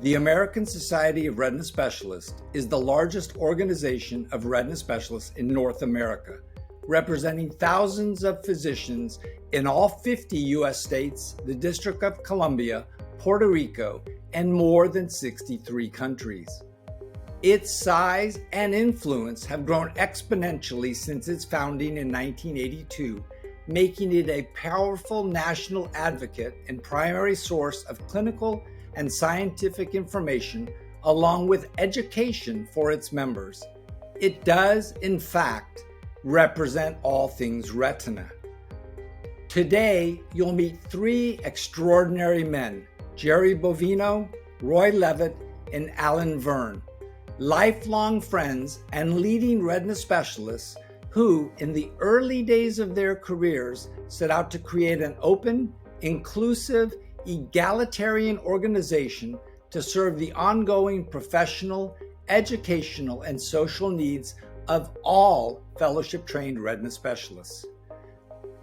The American Society of Retina Specialists is the largest organization of retina specialists in North America, representing thousands of physicians in all 50 U.S. states, the District of Columbia, Puerto Rico, and more than 63 countries. Its size and influence have grown exponentially since its founding in 1982, making it a powerful national advocate and primary source of clinical and scientific information, along with education for its members. It does, in fact, represent all things retina. Today, you'll meet three extraordinary men, Jerald Bovino, Levit and Allen Verne, lifelong friends and leading retina specialists who, in the early days of their careers, set out to create an open, inclusive, egalitarian organization to serve the ongoing professional, educational, and social needs of all fellowship-trained retina specialists.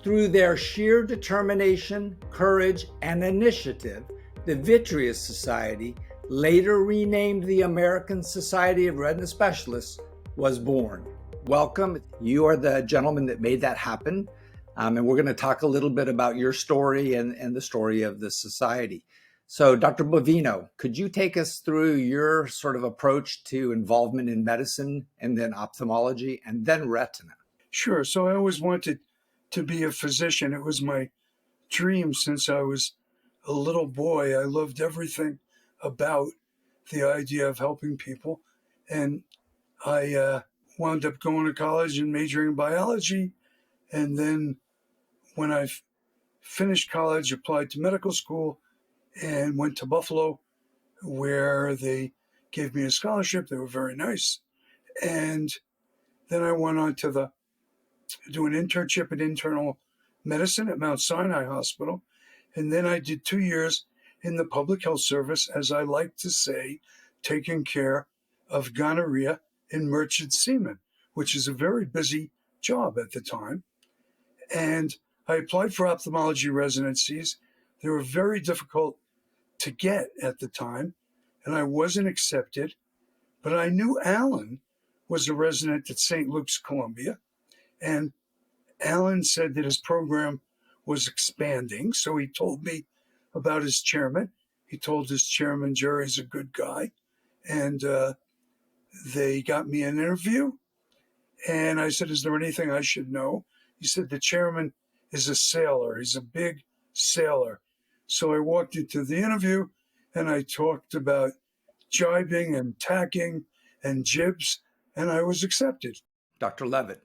Through their sheer determination, courage, and initiative, the Vitreous Society, later renamed the American Society of Retina Specialists, was born. Welcome. You are the gentleman that made that happen. And we're going to talk a little bit about your story and the story of the society. So, Dr. Bovino, could you take us through your sort of approach to involvement in medicine and then ophthalmology and then retina? Sure. So I always wanted to be a physician. It was my dream since I was a little boy. I loved everything about the idea of helping people. And I wound up going to college and majoring in biology. And then when I finished college, applied to medical school and went to Buffalo, where they gave me a scholarship. They were very nice. And then I went on to do an internship in internal medicine at Mount Sinai Hospital. And then I did 2 years in the public health service, as I like to say, taking care of gonorrhea in merchant semen, which is a very busy job at the time. And I applied for ophthalmology residencies. They were very difficult to get at the time, and I wasn't accepted. But I knew Alan was a resident at St. Luke's, Columbia, and Alan said that his program was expanding, so he told me about his chairman. He told his chairman, Jerry's a good guy, and they got me an interview. And I said, is there anything I should know? He said, the chairman is a sailor. He's a big sailor. So I walked into the interview and I talked about jibing and tacking and jibs, and I was accepted. Dr. Levit.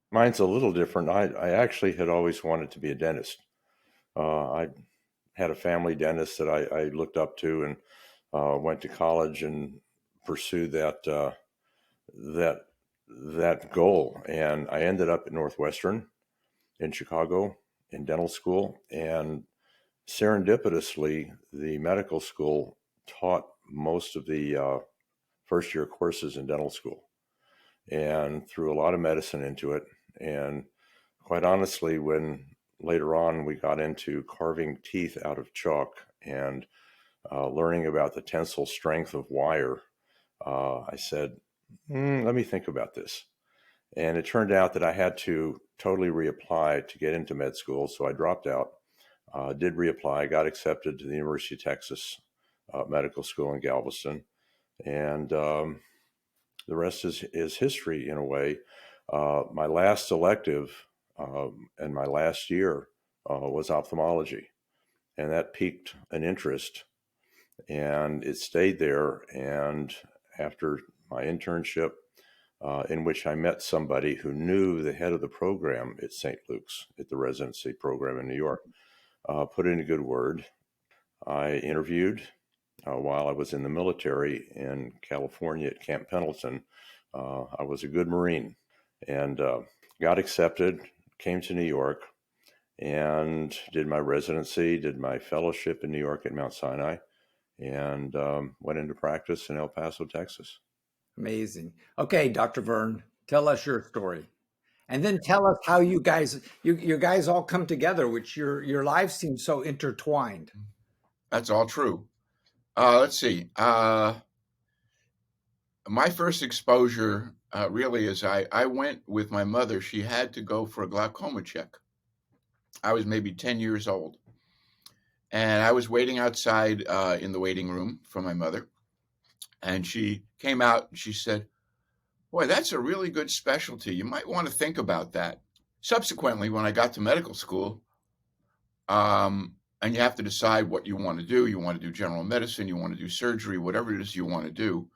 Mine's a little different. I actually had always wanted to be a dentist. I had a family dentist that I looked up to and went to college and pursued that goal. And I ended up at Northwestern in Chicago in dental school. And serendipitously, the medical school taught most of the first year courses in dental school and threw a lot of medicine into it. And quite honestly, when later on we got into carving teeth out of chalk and learning about the tensile strength of wire, I said, let me think about this. And it turned out that I had to totally reapply to get into med school. So I dropped out, did reapply, got accepted to the University of Texas Medical School in Galveston. And the rest is history in a way. My last elective and my last year was ophthalmology. And that piqued an interest. And it stayed there. And after my internship, in which I met somebody who knew the head of the program at St. Luke's, at the residency program in New York, put in a good word. I interviewed while I was in the military in California at Camp Pendleton. I was a good Marine and got accepted, came to New York, and did my residency, did my fellowship in New York at Mount Sinai, and went into practice in El Paso, Texas. Amazing. Okay, Dr. Verne, tell us your story. And then tell us how you guys all come together, which your lives seem so intertwined. That's all true. Let's see. My first exposure really is I went with my mother. She had to go for a glaucoma check. I was maybe 10 years old. And I was waiting outside in the waiting room for my mother. And she came out and she said, "Boy, that's a really good specialty. You might want to think about that." Subsequently, when I got to medical school, and you have to decide what you want to do. You want to do general medicine, you want to do surgery, whatever it is you want to do.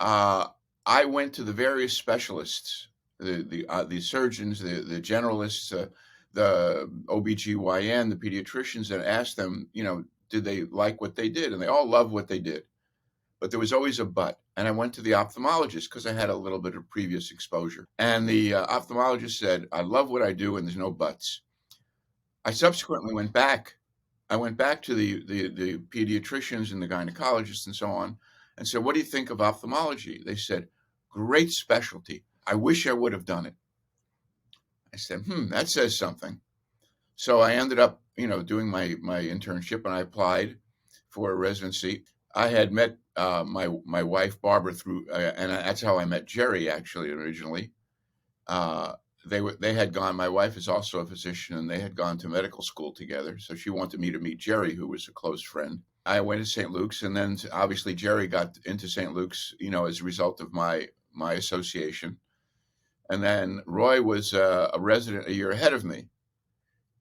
I went to the various specialists, the surgeons, the generalists, the OBGYN, the pediatricians, and asked them, did they like what they did? And they all loved what they did. But there was always a but. And I went to the ophthalmologist because I had a little bit of previous exposure. And the ophthalmologist said, "I love what I do, and there's no buts." I subsequently went back. I went back to the pediatricians and the gynecologists and so on and said, "What do you think of ophthalmology?" They said, "Great specialty. I wish I would have done it." I said, that says something. So I ended up, doing my internship, and I applied for a residency. I had met my wife, Barbara, through, and that's how I met Jerry, actually, originally. They had gone, my wife is also a physician, and they had gone to medical school together. So she wanted me to meet Jerry, who was a close friend. I went to St. Luke's, and then obviously Jerry got into St. Luke's, as a result of my association. And then Roy was a resident a year ahead of me.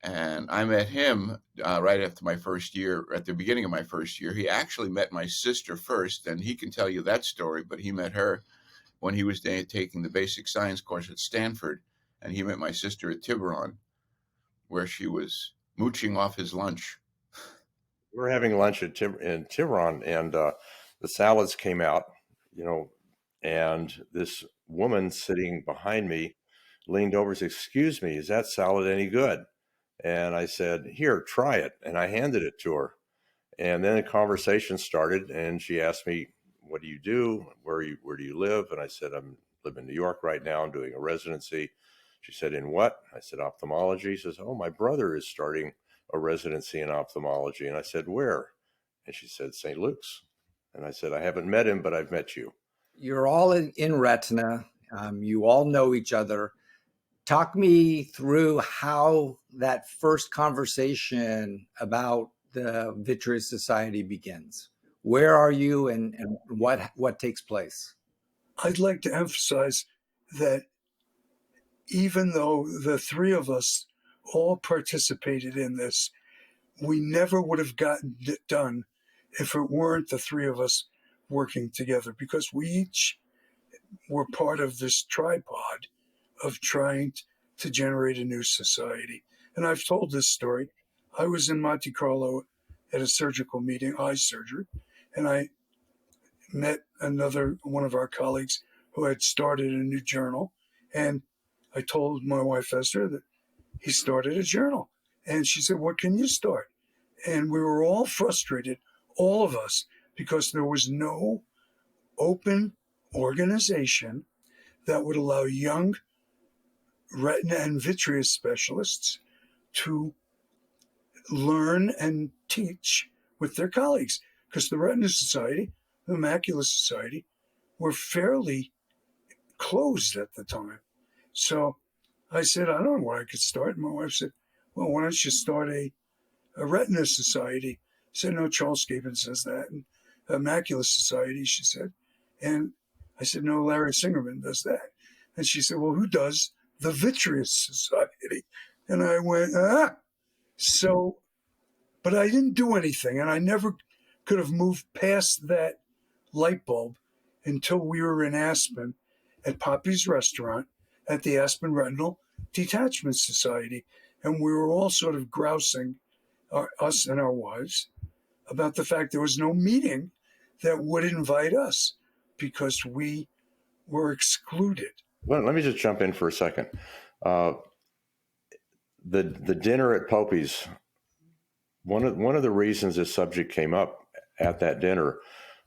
And I met him right after my first year, at the beginning of my first year. He actually met my sister first, and he can tell you that story, but he met her when he was taking the basic science course at Stanford, and he met my sister at Tiburon, where she was mooching off his lunch. We were having lunch in Tiburon, and the salads came out, and this woman sitting behind me leaned over and said, "Excuse me, is that salad any good?" And I said, "Here, try it." And I handed it to her. And then a conversation started, and she asked me, "What do you do? Where do you live?" And I said, "I live in New York right now. I'm doing a residency." She said, "In what?" I said, "Ophthalmology." She says, "Oh, my brother is starting a residency in ophthalmology." And I said, "Where?" And she said, "St. Luke's." And I said, "I haven't met him, but I've met you." You're all in retina. You all know each other. Talk me through how that first conversation about the Vitreous Society begins. Where are you, and what takes place? I'd like to emphasize that even though the three of us all participated in this, we never would have gotten it done if it weren't the three of us working together, because we each were part of this tripod of trying to generate a new society. And I've told this story. I was in Monte Carlo at a surgical meeting, eye surgery, and I met one of our colleagues who had started a new journal. And I told my wife, Esther, that he started a journal. And she said, "What can you start?" And we were all frustrated, all of us, because there was no open organization that would allow young retina and vitreous specialists to learn and teach with their colleagues. Because the Retina Society, the Macula Society, were fairly closed at the time. So I said, "I don't know what I could start." And my wife said, "Well, why don't you start a Retina Society?" I said, "No, Charles Gabin says that." And a Macula Society, she said. And I said, "No, Larry Singerman does that." And she said, "Well, who does the Vitreous Society?" And I went, So, but I didn't do anything. And I never could have moved past that light bulb until we were in Aspen at Poppy's Restaurant at the Aspen Retinal Detachment Society. And we were all sort of grousing, us and our wives, about the fact there was no meeting that would invite us because we were excluded. Well, let me just jump in for a second. The dinner at Poppy's, one of the reasons this subject came up at that dinner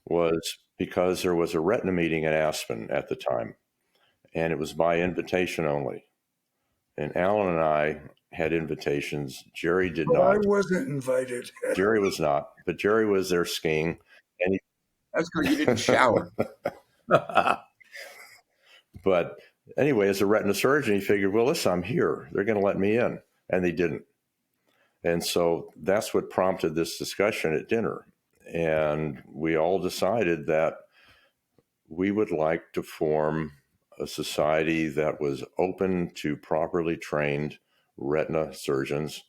was because there was a retina meeting in Aspen at the time, and it was by invitation only. And Alan and I had invitations. Jerry did Well, I not. wasn't invited. Jerry was not, but Jerry was there skiing. And That's because you didn't shower. but anyway, as a retina surgeon, he figured, well, listen, I'm here. They're going to let me in. And they didn't. And so that's what prompted this discussion at dinner. And we all decided that we would like to form a society that was open to properly trained retina surgeons,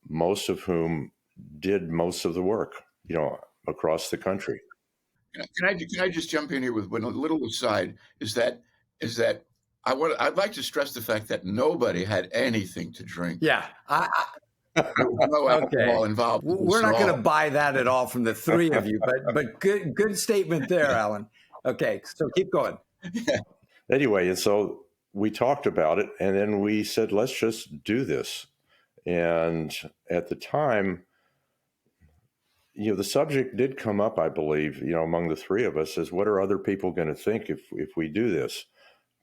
most of whom did most of the work, across the country. Can I just jump in here with one little aside? Is that I'd like to stress the fact that nobody had anything to drink. Yeah. There was no alcohol involved. We're not going to buy that at all from the three of you, but good statement there, Alan. Okay, so keep going. Anyway, and so we talked about it, and then we said, let's just do this. And at the time, the subject did come up, I believe, among the three of us, as what are other people going to think if we do this?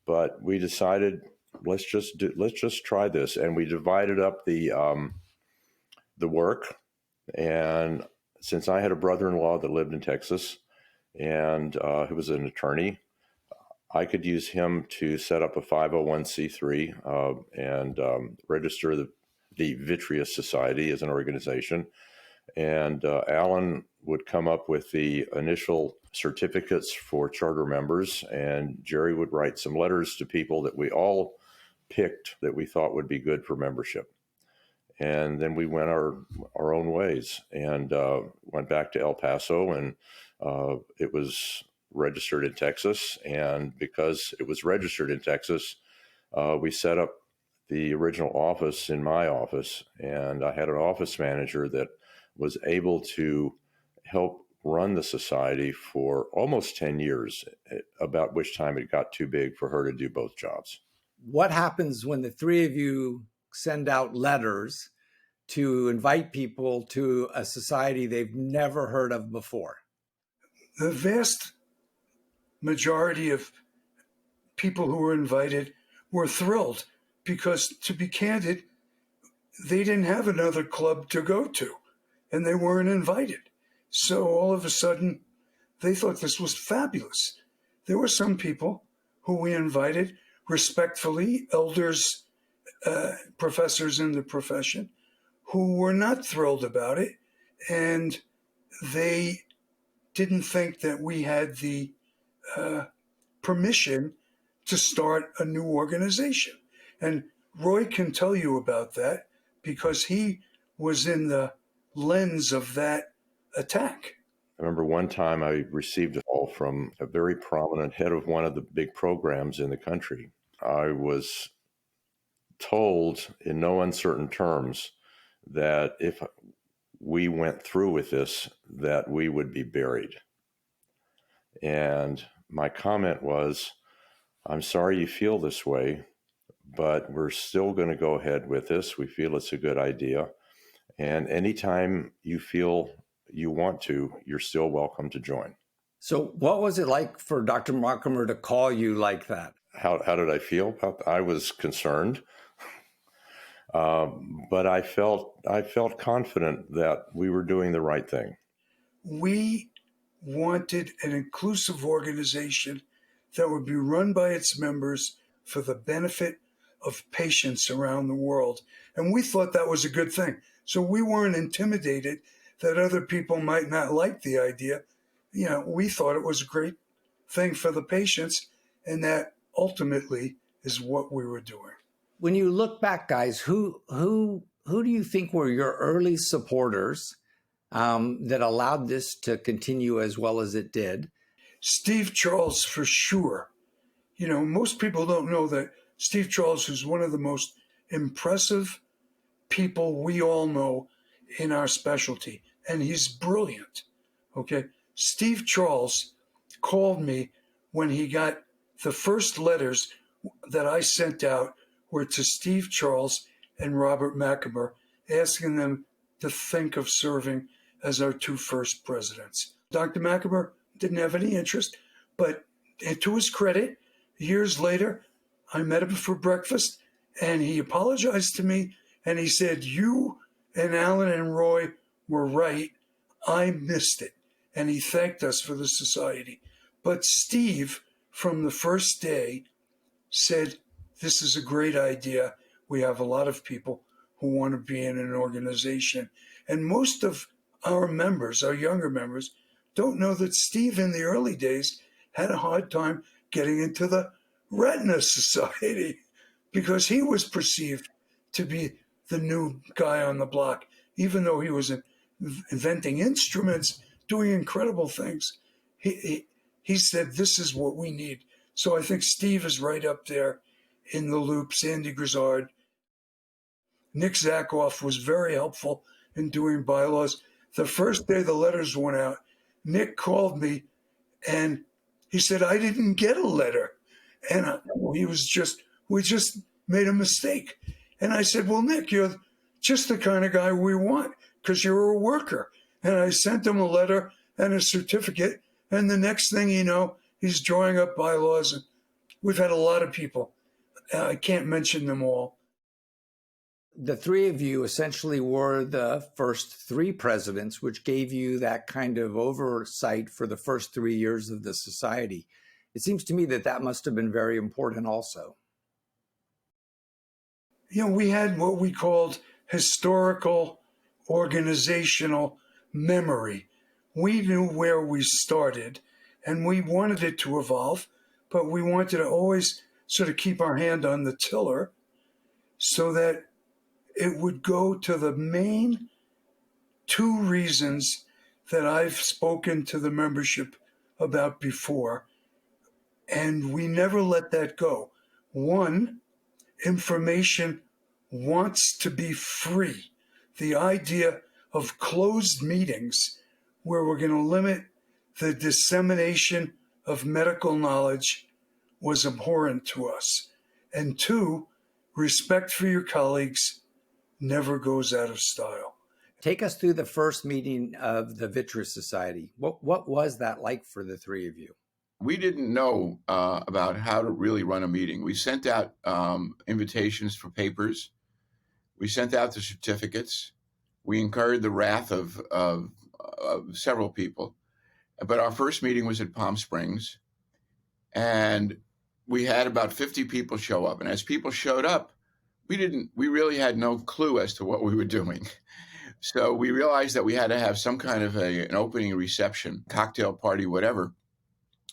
But we decided, let's just try this, and we divided up the work. And since I had a brother-in-law that lived in Texas and who was an attorney, I could use him to set up a 501c3 and register the Vitreous Society as an organization. And Alan would come up with the initial certificates for charter members, and Jerry would write some letters to people that we all picked that we thought would be good for membership. And then we went our own ways and went back to El Paso, and it was registered in Texas. And because it was registered in Texas, we set up the original office in my office, and I had an office manager that was able to help run the society for almost 10 years, about which time it got too big for her to do both jobs. What happens when the three of you send out letters to invite people to a society they've never heard of before? The vast majority of people who were invited were thrilled because, to be candid, they didn't have another club to go to and they weren't invited. So all of a sudden, they thought this was fabulous. There were some people who we invited respectfully, elders, professors in the profession, who were not thrilled about it, and they didn't think that we had the permission to start a new organization. And Roy can tell you about that because he was in the lens of that attack. I remember one time I received a call from a very prominent head of one of the big programs in the country. I was told in no uncertain terms that if we went through with this, that we would be buried. And my comment was, I'm sorry you feel this way, but we're still going to go ahead with this. We feel it's a good idea. And anytime you feel you want to, you're still welcome to join. So what was it like for Dr. Markimer to call you like that? How did I feel about that? I was concerned, but I felt confident that we were doing the right thing. We wanted an inclusive organization that would be run by its members for the benefit of patients around the world. And we thought that was a good thing. So we weren't intimidated that other people might not like the idea. We thought it was a great thing for the patients, and that ultimately is what we were doing. When you look back, guys, who do you think were your early supporters that allowed this to continue as well as it did? Steve Charles, for sure. Most people don't know that Steve Charles is one of the most impressive people we all know in our specialty, and he's brilliant. Okay, Steve Charles called me when he got the first letters that I sent out were to Steve Charles and Robert Markimer, asking them to think of serving as our two first presidents. Dr. Markimer didn't have any interest, but to his credit, years later, I met him for breakfast, And he apologized to me, and he said, you and Alan and Roy were right. I missed it. And he thanked us for the society. But Steve, from the first day, said, this is a great idea. We have a lot of people who want to be in an organization. And most of our members, our younger members, don't know that Steve in the early days had a hard time getting into the Retina Society because he was perceived to be the new guy on the block, even though he was inventing instruments, doing incredible things. He said, this is what we need. So I think Steve is right up there in the loop. Sandy Grizzard. Nick Zakoff was very helpful in doing bylaws. The first day the letters went out, Nick called me and he said, I didn't get a letter. And we just made a mistake. And I said, well, Nick, you're just the kind of guy we want because you're a worker. And I sent him a letter and a certificate. And the next thing you know, he's drawing up bylaws. And we've had a lot of people. I can't mention them all. The three of you essentially were the first three presidents, which gave you that kind of oversight for the first 3 years of the society. It seems to me that that must have been very important also. You know, we had what we called historical organizational memory. We knew where we started and we wanted it to evolve, but we wanted to always sort of keep our hand on the tiller so that it would go to the main two reasons that I've spoken to the membership about before, and we never let that go. One, information wants to be free. The idea of closed meetings where we're going to limit the dissemination of medical knowledge was abhorrent to us. And two, respect for your colleagues never goes out of style. Take us through the first meeting of the Vitreous Society. What was that like for the three of you? We didn't know about how to really run a meeting. We sent out invitations for papers. We sent out the certificates. We incurred the wrath of several people. But our first meeting was at Palm Springs, and we had about 50 people show up. And as people showed up, we really had no clue as to what we were doing. So we realized that we had to have some kind of an opening reception, cocktail party, whatever.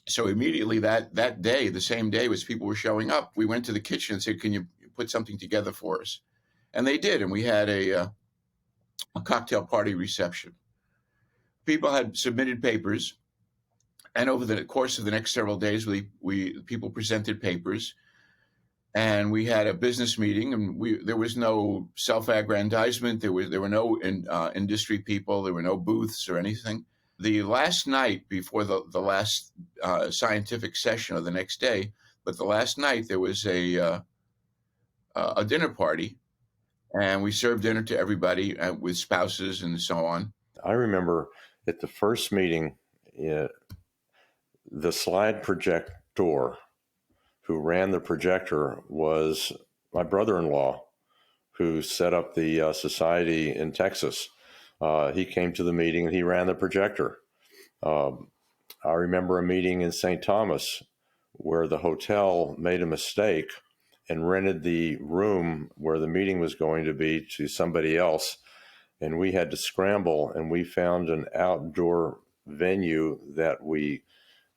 So immediately that day, the same day as people were showing up, we went to the kitchen and said, can you put something together for us? And they did. And we had a cocktail party reception. People had submitted papers. And over the course of the next several days, people presented papers. And we had a business meeting, and there was no self-aggrandizement. There were no industry people. There were no booths or anything. The last night before the last scientific session of the next day, but the last night there was a dinner party, and we served dinner to everybody with spouses and so on. I remember at the first meeting, the slide projector who ran the projector was my brother-in-law, who set up the society in Texas. He came to the meeting and he ran the projector. I remember a meeting in St. Thomas where the hotel made a mistake and rented the room where the meeting was going to be to somebody else. And we had to scramble, and we found an outdoor venue that we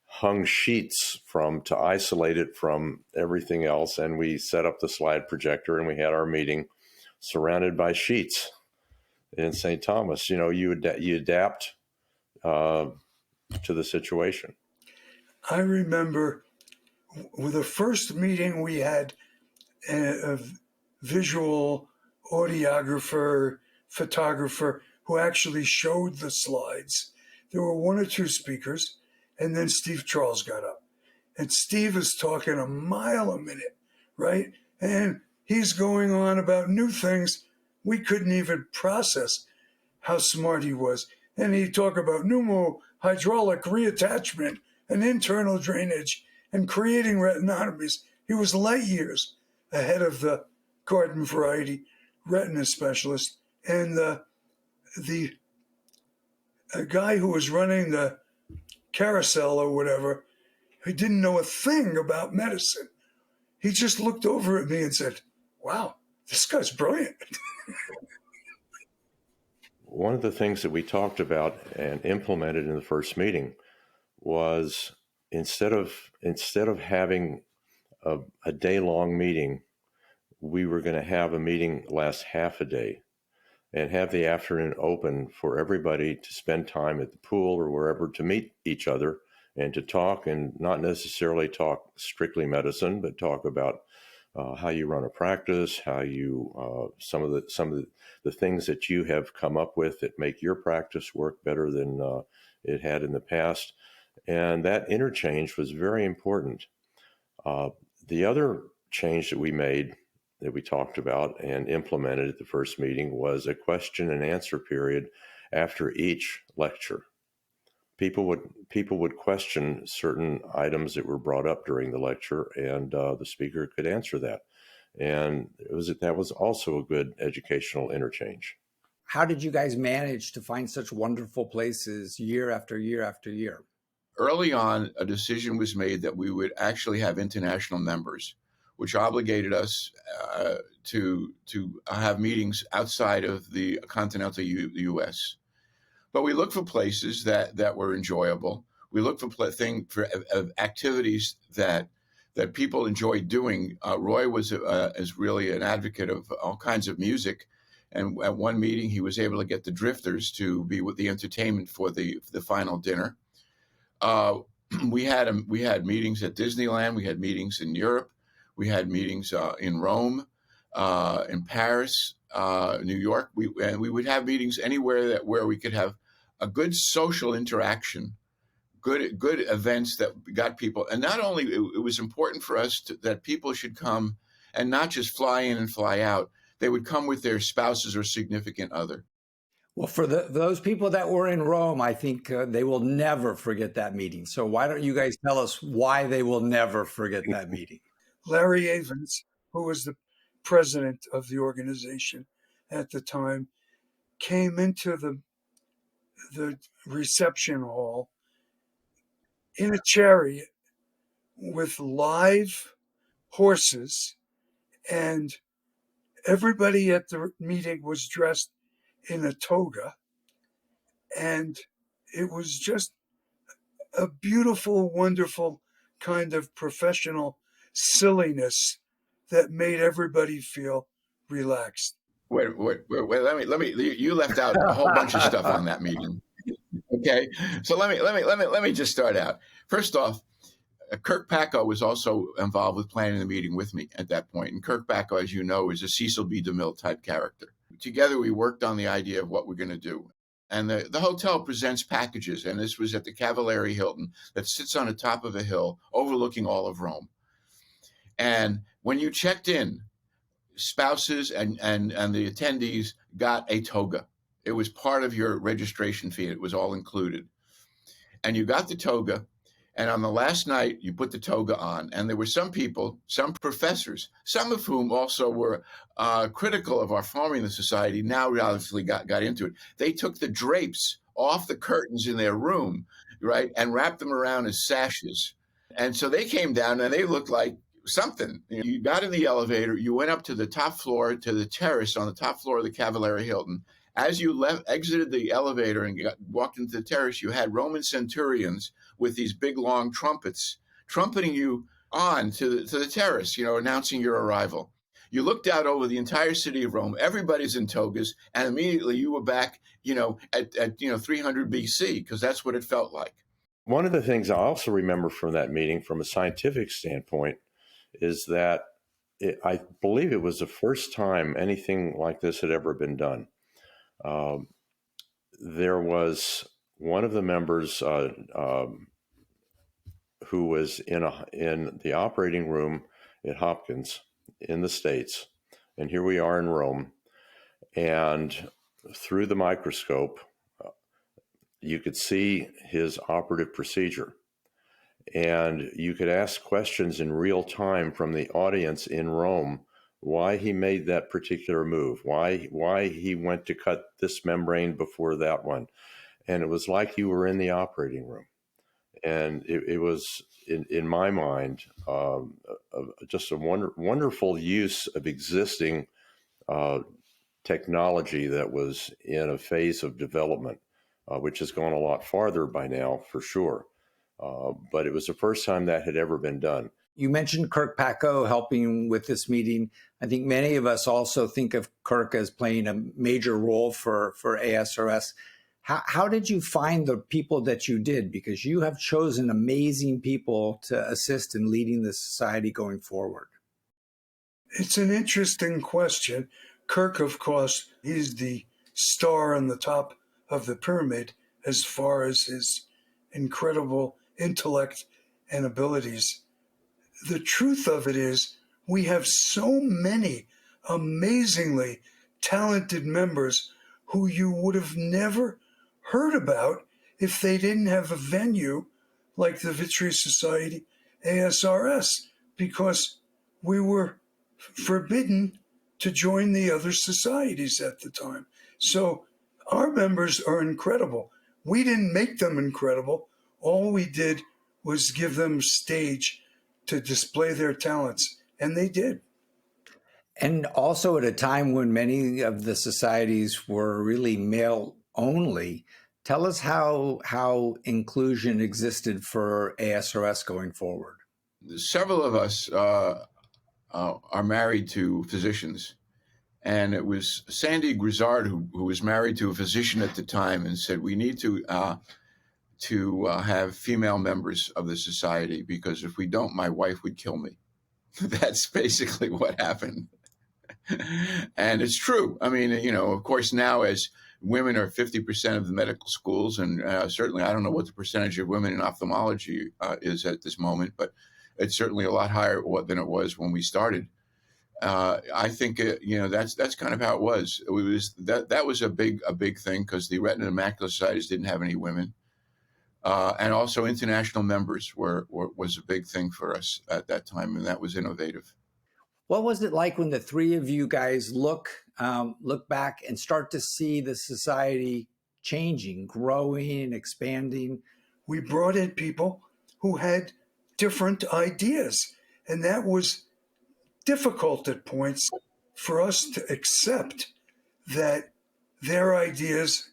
hung sheets from to isolate it from everything else. And we set up the slide projector, and we had our meeting surrounded by sheets in St. Thomas. You know, you adapt to the situation. I remember the first meeting we had a visual audiographer, photographer who actually showed the slides. There were one or two speakers, and then Steve Charles got up. And Steve is talking a mile a minute, right? And he's going on about new things. We couldn't even process how smart he was. And he'd talk about pneumo-hydraulic reattachment and internal drainage and creating retinotomies. He was light years ahead of the garden variety retina specialist, and the a guy who was running the carousel or whatever, who didn't know a thing about medicine, he just looked over at me and said, "Wow, this guy's brilliant." One of the things that we talked about and implemented in the first meeting was instead of having a day-long meeting, we were going to have a meeting last half a day and have the afternoon open for everybody to spend time at the pool or wherever to meet each other and to talk, and not necessarily talk strictly medicine, but talk about how you run a practice, how you some of the things that you have come up with that make your practice work better than it had in the past. And that interchange was very important. The other change that we made, that we talked about and implemented at the first meeting, was a question and answer period after each lecture. People would question certain items that were brought up during the lecture, and the speaker could answer that. And that was also a good educational interchange. How did you guys manage to find such wonderful places year after year after year? Early on, a decision was made that we would actually have international members, which obligated us to have meetings outside of the continental U.S. But we looked for places that were enjoyable. We looked for activities that people enjoyed doing. Roy is really an advocate of all kinds of music, and at one meeting he was able to get the Drifters to be with the entertainment for the final dinner. We had meetings at Disneyland. We had meetings in Europe. We had meetings in Rome, in Paris, New York. We would have meetings anywhere where we could have a good social interaction, good events that got people. And not only it was important for us that people should come and not just fly in and fly out. They would come with their spouses or significant other. Well, for those people that were in Rome, I think they will never forget that meeting. So why don't you guys tell us why they will never forget that meeting? Larry Avens, who was the president of the organization at the time, came into the reception hall in a chariot with live horses, and everybody at the meeting was dressed in a toga, and it was just a beautiful, wonderful kind of professional silliness that made everybody feel relaxed. Wait, let me, you left out a whole bunch of stuff on that meeting. Okay. So let me just start out. First off, Kirk Packo was also involved with planning the meeting with me at that point. And Kirk Packo, as you know, is a Cecil B. DeMille type character. Together, we worked on the idea of what we're going to do. And the hotel presents packages, and this was at the Cavalieri Hilton that sits on the top of a hill overlooking all of Rome. And when you checked in, spouses and the attendees got a toga. It was part of your registration fee. It was all included. And you got the toga, and on the last night, you put the toga on. And there were some people, some professors, some of whom also were critical of our forming the society, now obviously got into it. They took the drapes off the curtains in their room, right, and wrapped them around as sashes. And so they came down, and they looked like something. You got in the elevator, you went up to the top floor, to the terrace on the top floor of the Cavalieri Hilton. As you exited the elevator and walked into the terrace, you had Roman centurions with these big, long trumpets trumpeting you on to the terrace, announcing your arrival. You looked out over the entire city of Rome. Everybody's in togas, and immediately you were back, at 300 BC, because that's what it felt like. One of the things I also remember from that meeting, from a scientific standpoint, is that I believe it was the first time anything like this had ever been done. There was one of the members who was in the operating room at Hopkins in the States, and here we are in Rome, and through the microscope, you could see his operative procedure. And you could ask questions in real time from the audience in Rome why he made that particular move, why he went to cut this membrane before that one. And it was like you were in the operating room. And it was, in my mind, just a wonderful use of existing technology that was in a phase of development, which has gone a lot farther by now, for sure. But it was the first time that had ever been done. You mentioned Kirk Packo helping with this meeting. I think many of us also think of Kirk as playing a major role for ASRS. How did you find the people that you did? Because you have chosen amazing people to assist in leading the society going forward. It's an interesting question. Kirk, of course, he's the star on the top of the pyramid as far as his incredible intellect and abilities. The truth of it is, we have so many amazingly talented members who you would have never heard about if they didn't have a venue like the Vitreous Society, ASRS, because we were forbidden to join the other societies at the time. So our members are incredible. We didn't make them incredible. All we did was give them stage to display their talents, and they did. And also at a time when many of the societies were really male only. Tell us how inclusion existed for ASRS going forward. Several of us are married to physicians. And it was Sandy Grizzard who was married to a physician at the time and said, we need to have female members of the society, because if we don't, my wife would kill me. That's basically what happened. And it's true. I mean, of course, now as women are 50% of the medical schools, and certainly I don't know what the percentage of women in ophthalmology is at this moment, but it's certainly a lot higher than it was when we started. I think that's kind of how it was. It was that was a big thing, because the Retina and Macular Societies didn't have any women, and also international members was a big thing for us at that time, and that was innovative. What was it like when the three of you guys look back and start to see the society changing, growing, expanding? We brought in people who had different ideas, and that was difficult at points for us to accept that their ideas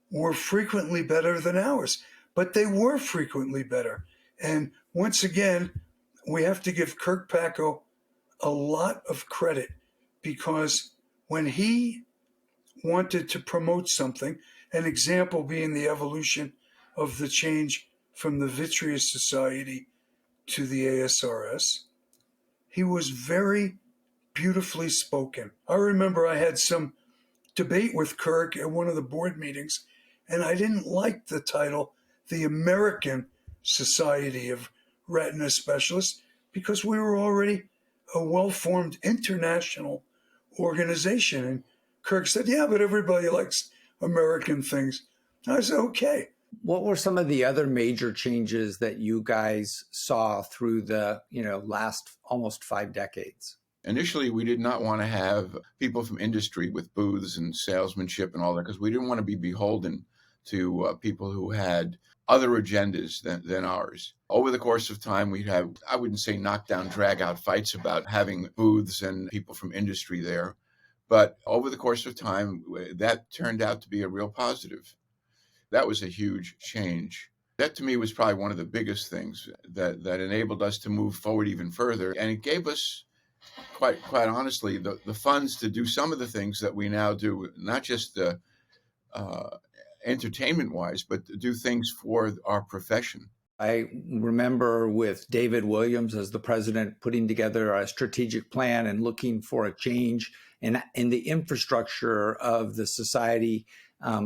were frequently better than ours, but they were frequently better. And once again, we have to give Kirk Packo a lot of credit, because when he wanted to promote something, an example being the evolution of the change from the Vitreous Society to the ASRS, he was very beautifully spoken. I remember I had some debate with Kirk at one of the board meetings, and I didn't like the title, the American Society of Retina Specialists, because we were already a well-formed international organization. And Kirk said, yeah, but everybody likes American things. I said, okay. What were some of the other major changes that you guys saw through the last almost 5 decades? Initially, we did not want to have people from industry with booths and salesmanship and all that, because we didn't want to be beholden to people who had other agendas than ours. Over the course of time, we'd have, I wouldn't say knockdown, drag-out fights about having booths and people from industry there. But over the course of time, that turned out to be a real positive. That was a huge change. That, to me, was probably one of the biggest things that enabled us to move forward even further. And it gave us, quite honestly, the funds to do some of the things that we now do, not just entertainment-wise, but to do things for our profession. I remember with David Williams as the president putting together a strategic plan and looking for a change in the infrastructure of the society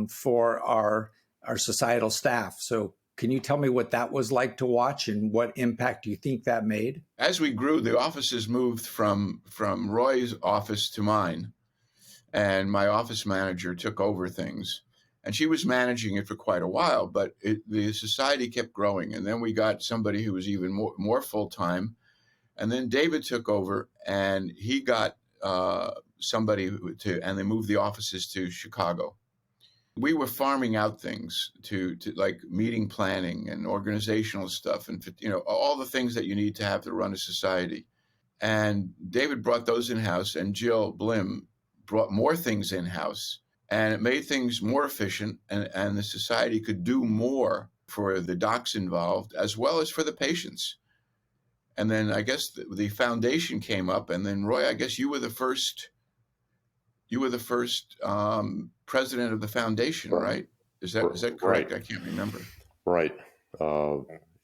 for our societal staff. So can you tell me what that was like to watch and what impact you think that made? As we grew, the offices moved from Roy's office to mine, and my office manager took over things. And she was managing it for quite a while, but the society kept growing. And then we got somebody who was even more full-time. And then David took over, and he got somebody and they moved the offices to Chicago. We were farming out things to like meeting planning and organizational stuff and, all the things that you need to have to run a society. And David brought those in-house, and Jill Blim brought more things in-house, and it made things more efficient, and the society could do more for the docs involved as well as for the patients. And then I guess the foundation came up, and then Roy, I guess you were the first president of the foundation, right? Is that correct? Right. I can't remember. Right.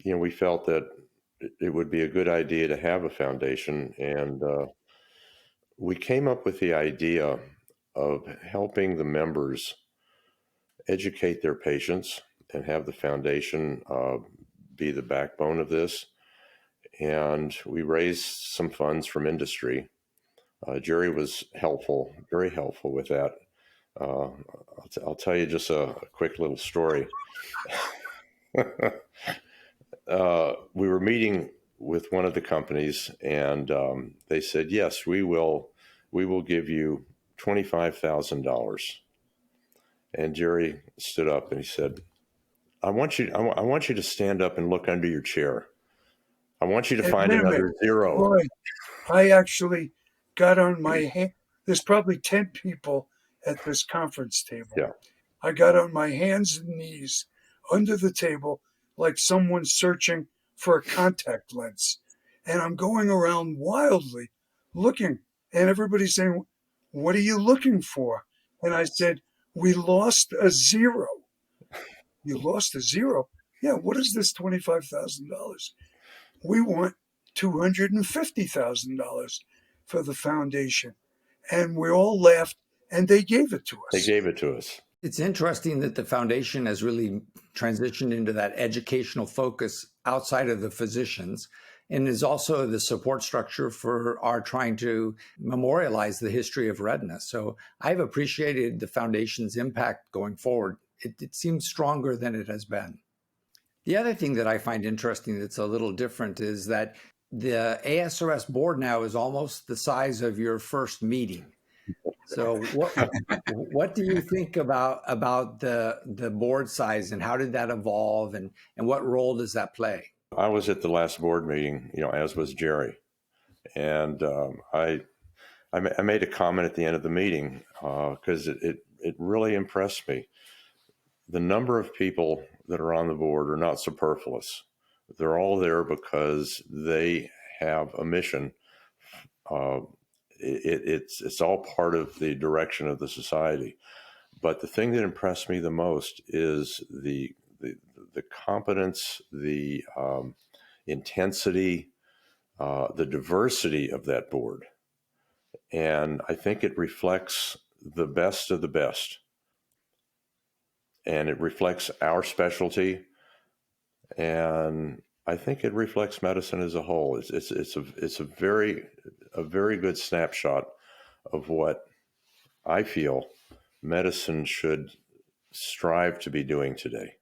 We felt that it would be a good idea to have a foundation, and we came up with the idea of helping the members educate their patients and have the foundation be the backbone of this. And we raised some funds from industry. Jerry was very helpful with that. I'll tell you just a quick little story. We were meeting with one of the companies, and they said, "Yes, we will give you $25,000." And Jerry stood up and he said, "I want you to stand up and look under your chair. I want you to find another zero." Boy, I actually got on my hand. There's probably 10 people at this conference table. Yeah. I got on my hands and knees under the table like someone searching for a contact lens. And I'm going around wildly looking, and everybody's saying, "What are you looking for?" And I said, "We lost a zero." "You lost a zero?" "Yeah, what is this $25,000? We want $250,000 for the foundation." And we all laughed, and they gave it to us. They gave it to us. It's interesting that the foundation has really transitioned into that educational focus outside of the physicians, and is also the support structure for our trying to memorialize the history of retina. So I've appreciated the foundation's impact going forward. It seems stronger than it has been. The other thing that I find interesting that's a little different is that the ASRS board now is almost the size of your first meeting. So what do you think about the board size, and how did that evolve, and what role does that play? I was at the last board meeting, as was Jerry, and I made a comment at the end of the meeting because it really impressed me. The number of people that are on the board are not superfluous. They're all there because they have a mission. It's all part of the direction of the society. But the thing that impressed me the most is the competence, the intensity, the diversity of that board. And I think it reflects the best of the best. And it reflects our specialty. And I think it reflects medicine as a whole. It's a very good snapshot of what I feel medicine should strive to be doing today.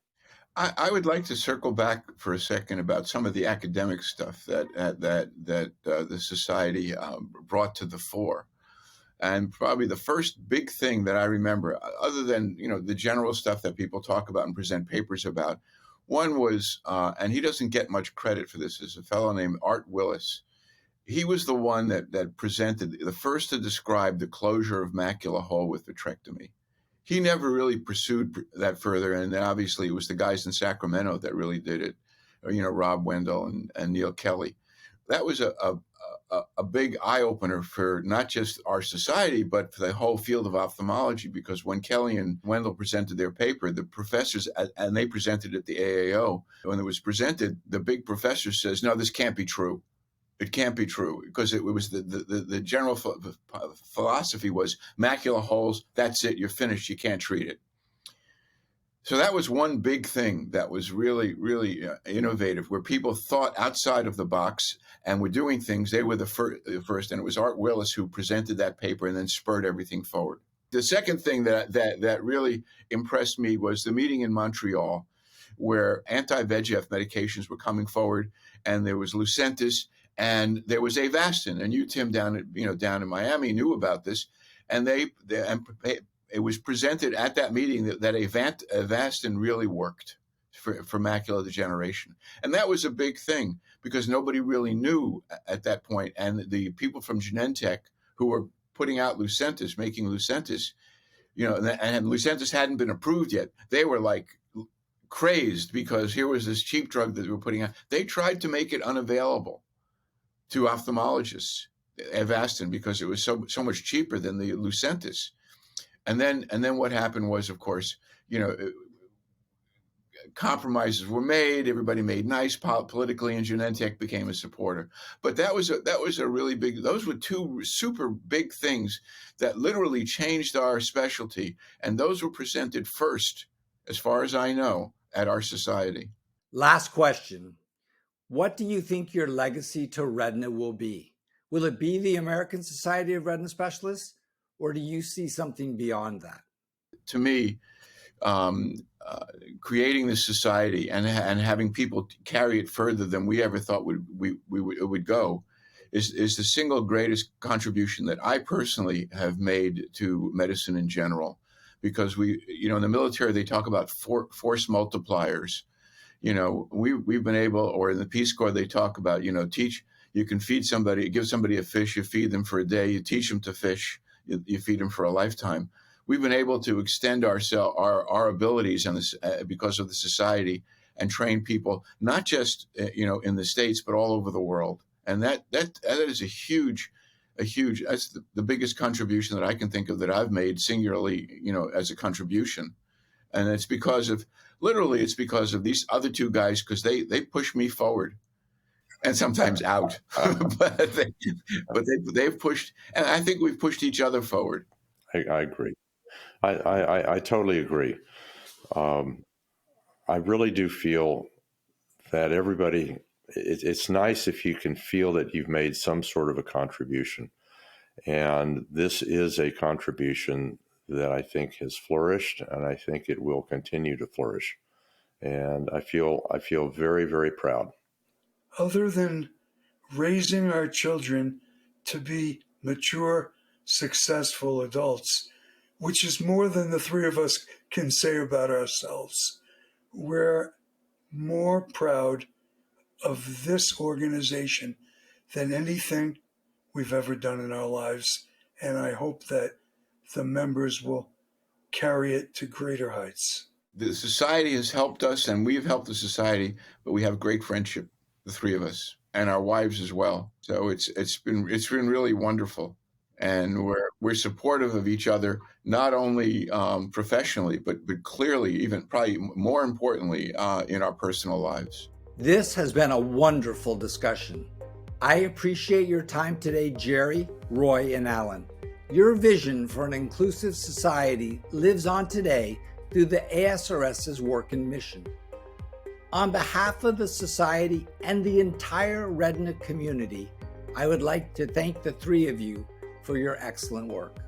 I would like to circle back for a second about some of the academic stuff that the society brought to the fore. And probably the first big thing that I remember, other than the general stuff that people talk about and present papers about, one was, and he doesn't get much credit for this, is a fellow named Art Willis. He was the one that presented, the first to describe the closure of macula hole with vitrectomy. He never really pursued that further, and then obviously it was the guys in Sacramento that really did it. Rob Wendell and Neil Kelly. That was a big eye opener for not just our society, but for the whole field of ophthalmology. Because when Kelly and Wendell presented their paper, the professors, and they presented at the AAO, when it was presented, the big professor says, "No, this can't be true. It can't be true," because it was the general philosophy was macula holes. That's it. You're finished. You can't treat it. So that was one big thing that was really, really innovative, where people thought outside of the box and were doing things. They were the first, and it was Art Willis who presented that paper and then spurred everything forward. The second thing that really impressed me was the meeting in Montreal, where anti-VEGF medications were coming forward, and there was Lucentis, And there was Avastin, and you, Tim, down in Miami, knew about this, and it was presented at that meeting that Avastin really worked for macular degeneration, and that was a big thing because nobody really knew at that point. And the people from Genentech who were putting out Lucentis, making Lucentis, and Lucentis hadn't been approved yet. They were like crazed because here was this cheap drug that they were putting out. They tried to make it unavailable to ophthalmologists, Avastin, because it was so much cheaper than the Lucentis. And then what happened was, of course, compromises were made. Everybody made nice politically, and Genentech became a supporter. But that was a really big. Those were two super big things that literally changed our specialty, and those were presented first, as far as I know, at our society. Last question. What do you think your legacy to retina will be? Will it be the American Society of Retina Specialists, or do you see something beyond that? To me, creating this society and having people carry it further than we ever thought it would go is the single greatest contribution that I personally have made to medicine in general. Because in the military, they talk about force multipliers. We've been able, or in the Peace Corps, they talk about, you can feed somebody, give somebody a fish, you feed them for a day, you teach them to fish, you feed them for a lifetime. We've been able to extend our abilities on this because of the society and train people, not just in the States, but all over the world. And that is a huge, that's the biggest contribution that I can think of that I've made singularly, as a contribution. And it's because of these other two guys, because they push me forward and sometimes out, but they've pushed, and I think we've pushed each other forward. I agree. I totally agree. I really do feel that everybody, it's nice if you can feel that you've made some sort of a contribution. And this is a contribution that I think has flourished, and I think it will continue to flourish. And I feel very, very proud. Other than raising our children to be mature, successful adults, which is more than the three of us can say about ourselves, we're more proud of this organization than anything we've ever done in our lives. And I hope that the members will carry it to greater heights. The society has helped us, and we've helped the society, but we have great friendship, the three of us, and our wives as well. So it's been really wonderful. And we're supportive of each other, not only professionally, but clearly, even probably more importantly, in our personal lives. This has been a wonderful discussion. I appreciate your time today, Jerry, Roy, and Alan. Your vision for an inclusive society lives on today through the ASRS's work and mission. On behalf of the Society and the entire retina community, I would like to thank the three of you for your excellent work.